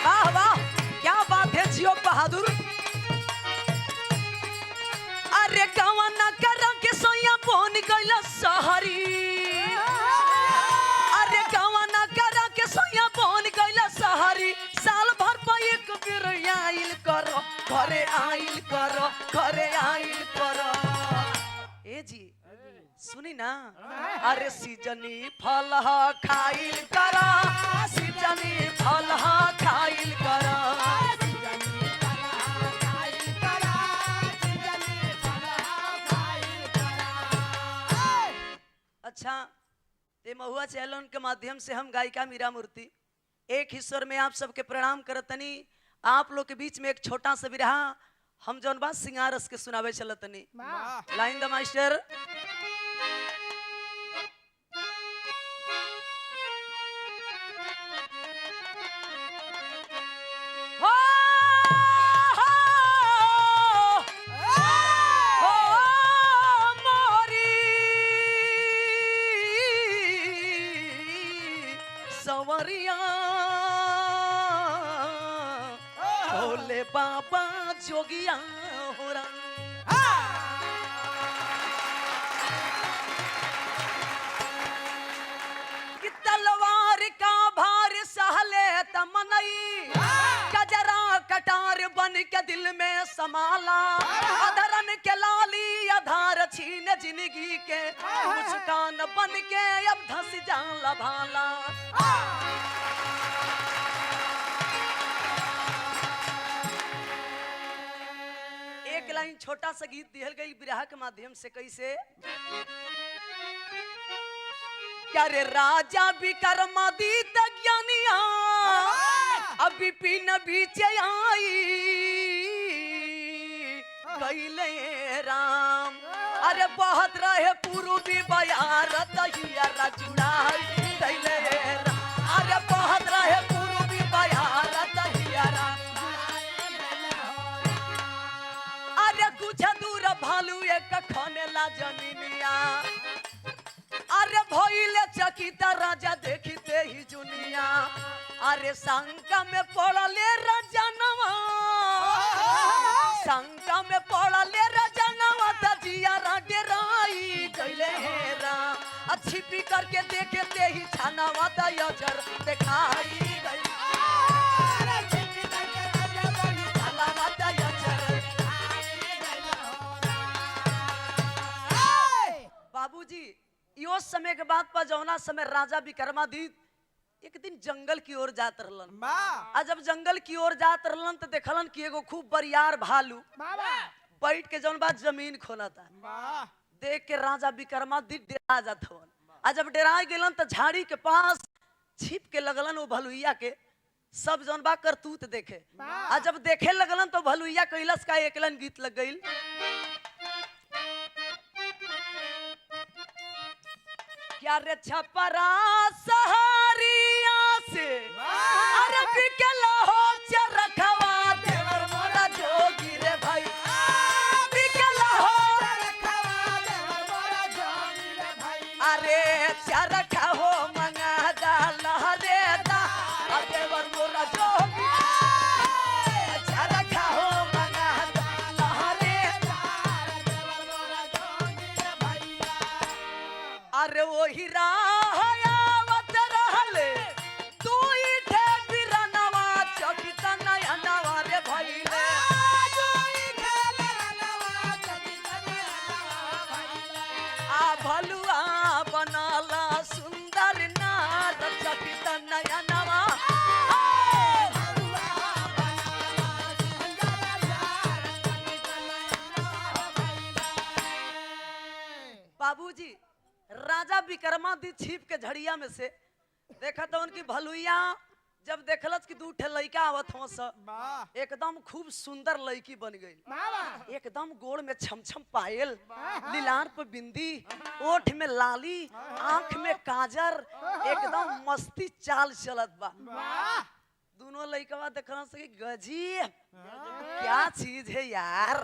वाह वाह, क्या बात है जियो बहादुर। अरे गवाना करा के सोया बोन गइला सहरी, अरे गवाना करा के सोया बोन गइला सहरी, साल भर पे एक बेर आइल करो, घरे आइल करो, घरे आइल करो। ए जी सुनी ना, अरे सीजनी फल खाइल करा, सीजनी फल खाइल करा। अच्छा, ये महुआ चैनल के माध्यम से हम गायिका मीरा मूर्ति एक हिस्सोर में आप सबके प्रणाम करतनी। आप लोग के बीच में एक छोटा सा बिरहा हम जौन बात सिंगारस के सुनावे चलतनी। लाइन द मास्टर। सवरिया भोले बाबा जोगिया हो रहा, कि तलवार का भार सहले तमनई, कजरा कटार बन के दिल में समाला, अधरन के लाली आधार छीन जिंदगी के, मुस्कान बन के अब धस जाला भाला। एक लाइन छोटा सा गीत दिहल गई बिरहा के माध्यम से, कैसे क्या रे राजा विक्रमादित्य ज्ञानिया अभी पिन बीचे आई कैले राम, अरे बहुत रहे पूर्वी बयार दहिया जुड़ाई कैले राम, अरे बहुत रहे पूर्वी बयार दहिया, अरे कुछ दूर भालू एक खने ला जमीनिया, अरे भइले चकिता राजा देखते ही जुनिया, अरे शंका में पड़ले रजनवा, शंका में पड़ले रजनवा, तजिया राई गइले हेरा, अच्छी पी करके देखते ही छानावा दयजर दिखाई गई, बाबूजी यो समय के बाद पर जौना समय राजा विक्रमादित्य एक दिन जंगल की ओर जात रहलन। आ जब जंगल की ओर जात रहलन तो देखलन कि एगो खूब बरियार भालू बैठ के जौन बात जमीन खोला था, देख के राजा विक्रमादित्य डेरा जात हवन। आ जब डेरा गेलन तो झाड़ी के पास छिप के लगलन वो भलुइया के सब जौन बा करतूत देखे। आ जब देखे लगलन तो भलुइया कैलस का एकलन गीत लग गई, क्या रे छपरा सहारिया से, अरे बिकला हो चरखवा देवर मोरा जोगी रे भाई, बिकला हो चरखवा देवर मोरा जोगी रे भाई, अरे चरखा हो मंगा डाला रे दा देवर मोरा जोगी, चरखा हो मंगा डाला रे दा देवर मोरा जोगी रे भाई, अरे वो हीरा आवत रहले तू इठे बिरनवा चकिता नया नवा रे भइले, तू इठे बिरनवा चकिता नया नवा भइले, आ भलुआ बनाला सुंदर नार चकिता नया नवा, भलुआ बनाला सुंदर नार चकिता नया नवा भइले। बाबूजी राजा विक्रमादित्य छिप के झड़िया में से देखा तो उनकी भलुइया जब देखलस कि दू ठे लड़का आवत हो सब, एकदम खूब सुंदर लड़की बन गई, एकदम गोड़ में छमछम पायल, लीलार पे बिंदी, ओठ में लाली, आंख में काजर, एकदम मस्ती चाल चलत बा। दोनों लड़का देखना से गजी क्या चीज है यार,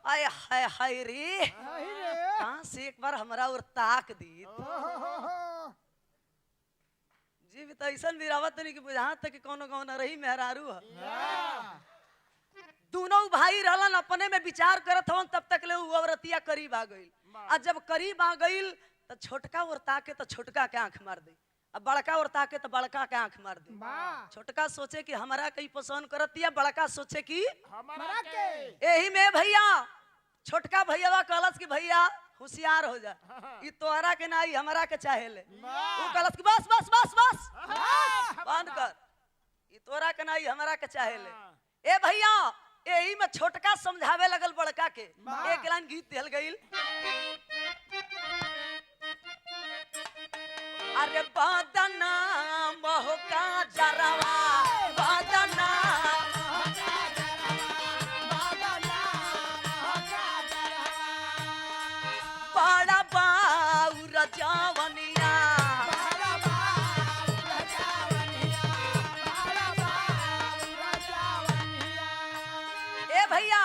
आय हाय हाय रे, कहां से एक बार हमारा और ताक दी जी भी तो ऐसा बिरावत नहीं कि बुझात तक कोनो कौन रही मेहरारू है। दोनों भाई रहलन अपने में विचार करत हवन, तब तक ले वो औरतिया करीब आ गई। आ जब करीब आ गई तो छोटका और ताके तो छोटका के आंख मार दे, अब बड़का और ताके तो बड़का के आंख मार दे। छोटका सोचे कि हमारा कहीं पसंद करतिया, बड़का सोचे कि हमारा के यही में भैया छोटका भैया कहलस कि भैया होशियार हो जा, ई तोहरा के नाई हमरा के चाहेले। वो कहलस कि बस बस बस बस बंद कर, ई तोहरा के नाई हमरा के चाहेले। ए भैया यही में छोटका समझावे लगल बड़का के। एक लाइन गीत दिहल गईल, अरे बदना मोहका जरवा बदना बड़ा बाउर जवनिया ए भैया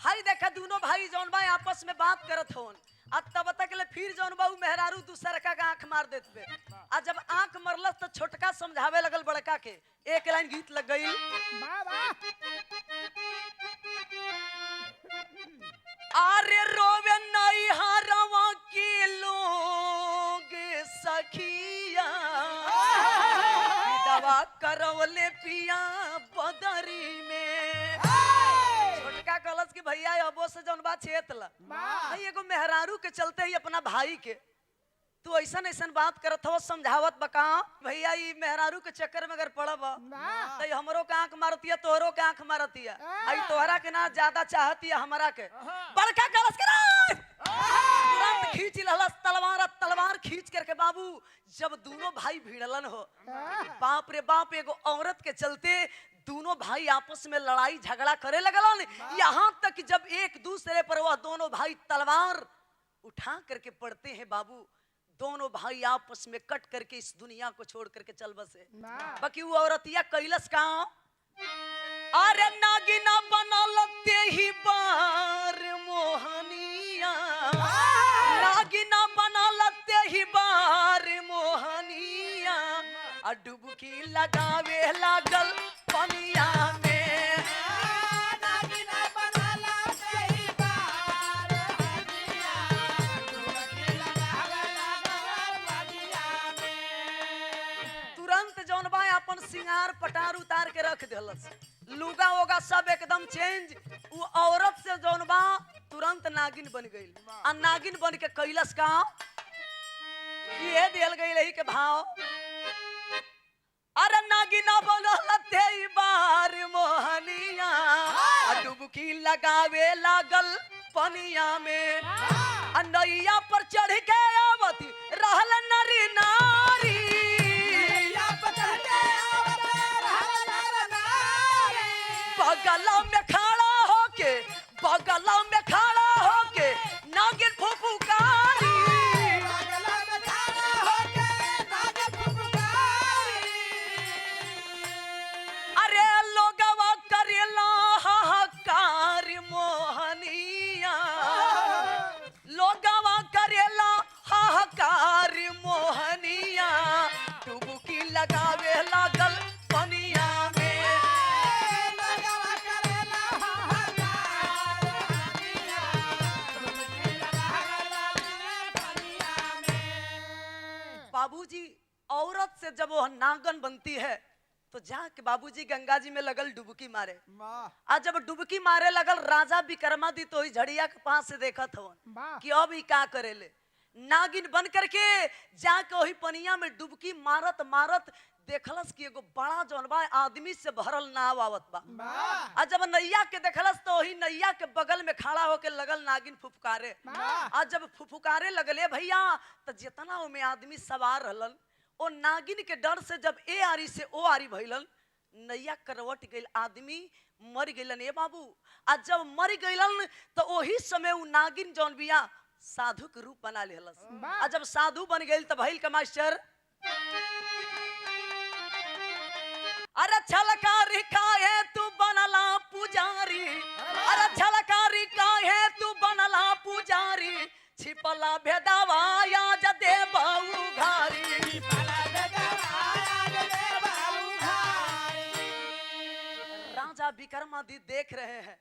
हई देखा दोनों भाई जौन बा आपस में बात करत होन। अब तब तक ले फिर जौन बा मेहरारू दूसरा का आंख मार देत बे। आ जब आंख मरलस तो छोटका समझावे लगल बड़का के। एक लाइन गीत लग गई, अरे रोवे नहीं हरवा के लोग सखिया दवा करवले पिया बदरी में। छोटका कलश की भैया अबो से जौन बात छेतला भाई एगो मेहरारू के चलते ही अपना भाई के तू ऐसा ऐसा बात करत हो समझावत बका भैया ई मेहरारू के चक्कर में अगर पड़ब तो हमरो के आंख मारतिया तोहरो के आंख मारतिया, आई तोहरा के ना ज्यादा चाहतिया हमरा के। बड़का कलश के तुरंत खींच लहलस तलवार, तलवार खींच करके बाबू जब दोनों भाई भिड़लन हो, बाप रे बाप एगो औरत के चलते दोनों भाई आपस में लड़ाई झगड़ा करे लगलन। यहाँ तक जब एक दूसरे पर वह दोनों भाई तलवार उठा करके पड़ते हैं बाबू, दोनों भाई आपस में कट करके इस दुनिया को छोड़ करके चल बसे। बाकी वो औरतिया कैलस का, अरे नागिना बना लगते ही बार मोहनिया, नागिना बना लगते ही बार मोहनिया, डुबकी लगावे लागल पनिया में। अपन सिंगार पटार उतार के रख दिलस, लुगा होगा सब एकदम चेंज। वो औरत से जौन बा तुरंत नागिन बन गई। आ नागिन बन के कैलस का ये दिल गई रही के भाव, अरे नागिना बनल थे बार मोहनिया, डुबकी लगावे लागल पनिया में। नैया पर चढ़ के आवती रहल नरी नारी, बगला में खड़ा होके, बगला में खड़ा होके नागिन फुफुकारी, अरे लोगवा करेला हाहाकार मोहनिया, लोगवा करेला हाहाकार मोहनिया, डुबकी लगावे लागल पनिया में। बाबूजी औरत से जब वो नागन बनती है तो जाके बाबूजी गंगा जी में लगल डुबकी मारे। आज जब डुबकी मारे लगल राजा विक्रमादित्य तो झड़िया के पास से देखत हवन कि अब ई का करेले। नागिन बन करके जाके वही पनिया में डुबकी मारत मारत देखलस कि एगो बड़ा जौन बा आदमी से भरल नाव आवत बा। आ जब नैया के देखलस तो वही नैया के बगल में खड़ा होके लगल नागिन फुफकारे। आज जब फुफकारे लगले भैया तो जितना ओमे आदमी सवार रहलन ओ नागिन के डर से जब ए आरी से ओ आरी भइलन, नैया करवट गइल, आदमी मर गइलन। ए बाबू आज जब मर गइलन तो वही समय उ नागिन जौन बिया साधु के रूप बना लेहलस। आ जब साधु बन गइल तो भइल का मास्टर, अरे छलकारी काहे तू बनला पुजारी, अरे छलकारी काहे तू बनला पुजारी, छिपला भेदवा आज देबऊ घारी, छिपला भेदवा आज विक्रमादित्य देख रहे हैं,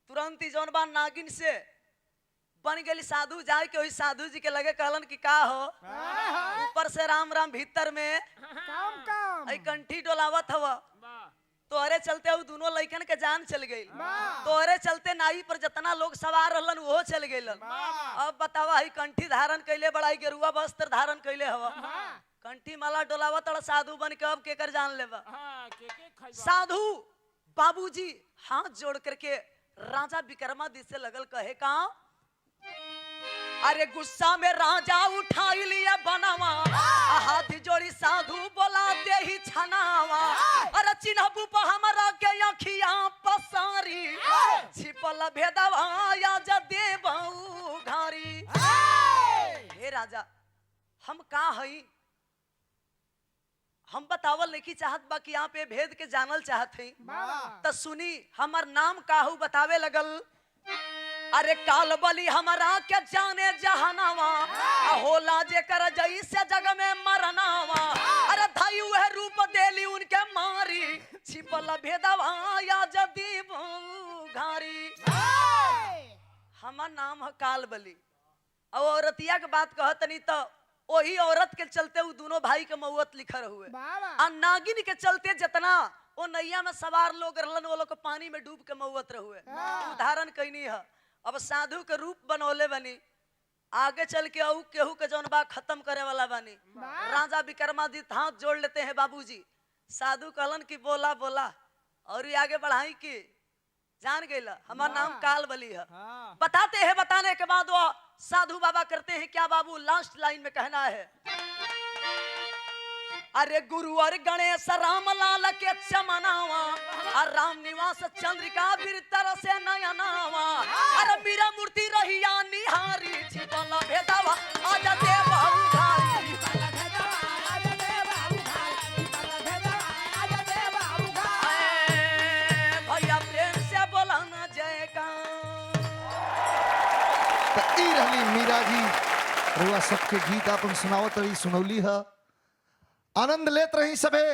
तुरंत ही जौन बा नागिन से बन गई साधु, जाए के वही साधु जी के लगे कहलन कि का हो, ऊपर से राम राम भीतर में आई कंठी डोलावत हवा, तोहरे चलते वो दोनों लइकन के जान चल गई, तोहरे चलते नाई पर जितना लोग सवार रहलन वो चल गईलन। अब बतावा ही कंठी धारण कैले, बड़ाई गेरुआ वस्त्र धारण कैले हवा, कंठी माला डोलावा तड़ साधु बन के अब केकर जान लेवा। साधु बाबूजी हाथ जोड़ करके राजा विक्रमादित्य से लगल कहे का, अरे गुस्सा में राजा उठा लिया बनावा, हाथ जोड़ी साधु बोला दे ही छनावा, अरे चिन्हबू पर हमरा के अखिया पसारी, छिपल भेदवा या देबऊ घारी। हे राजा हम का हई, हम बतावल नहीं चाहत बा कि यहाँ पे भेद के जानल चाहत है, तो सुनी हमार नाम काहू बतावे लगल, अरे काल बली हमारा के जाने जहानावा, होला जेकर जैसे जग में मरनावा, अरे धाई वह रूप देली उनके मारी, छिपल भेदवा या जदीब घारी। हमार नाम है काल बली। और औरतिया के बात कहतनी तो वही औरत के चलते वो दोनों भाई के मौत लिखा हुए, और नागिन के चलते जितना वो नैया में सवार लोग रहलन वो लोग पानी में डूब के मौत रहुए, उदाहरण कईनी है। अब साधु के रूप बनौले बनी, आगे चल के औ केहू के जौन बा खत्म करे वाला बनी। राजा विक्रमादित्य हाथ जोड़ लेते हैं, बाबूजी साधु कहलन कि बोला बोला, और आगे बढ़ाई की जान गईला हमारा नाम काल बली है। बताते हैं, बताने के बाद वो साधु बाबा करते हैं क्या बाबू, लास्ट लाइन में कहना है, अरे गुरु और गणेश राम लाल के चमनावा, और राम निवास चंद्रिका बीर तरह से नयनावा, अरे मेरा मूर्ति रहिया निहारी, छिपल भेदवा आजा देबऊ घारी। भैया प्रेम से बोला ना जयकार। ई रहली मीरा जी, रुआ सबके गीत आपन सुनावत रही, सुनौली है, आनंद लेत रही सबे।